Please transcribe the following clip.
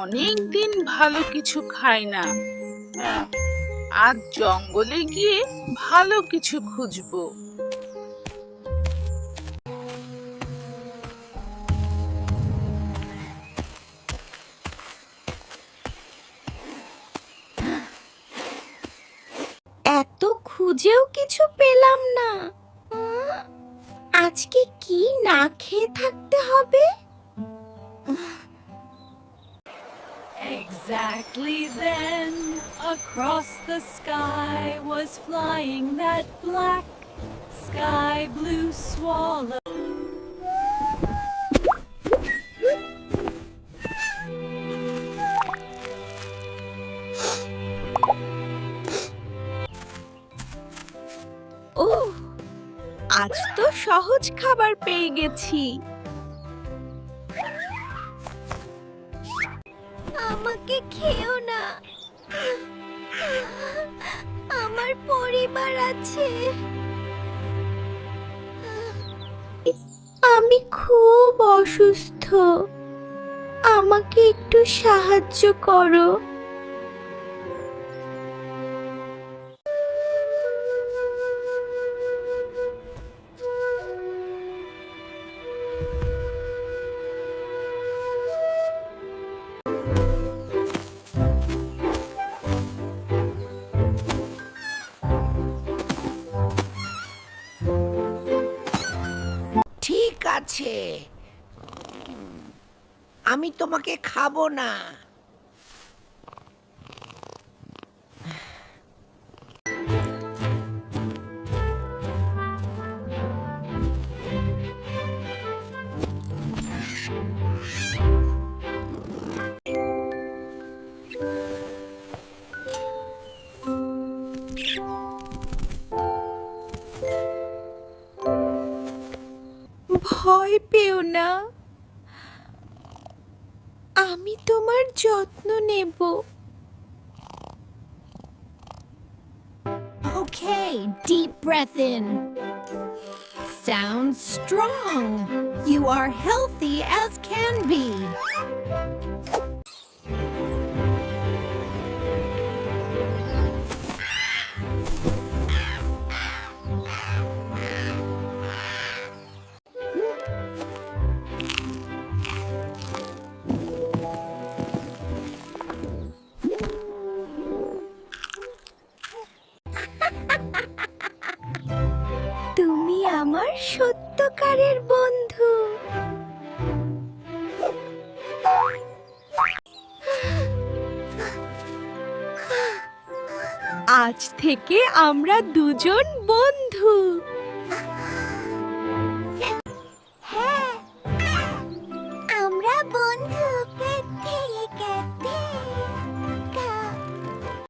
অনেকদিন ভালো কিছু খাই না। আজ জঙ্গলে গিয়ে ভালো কিছু খুঁজবো। এত খুঁজেও কিছু পেলাম না। আজকে কি না খেয়ে থাকতে হবে? Exactly then, across the sky was flying that black sky blue swallow. ওহ, আজ তো সহজ খাবার পেয়ে গেছি। আমাকে খেও না, আমার পরিবার আছে। আমি খুব অসুস্থ, আমাকে একটু সাহায্য করো। ঠিক আছে, আমি তোমাকে খাবো না। ভয় পেও না, আমি তোমার যত্ন নেব। Okay, deep breath in. Sounds strong. You are healthy as can be. তুমি আমার সত্যকারের বন্ধু। আজ থেকে আমরা দুজন বন্ধু।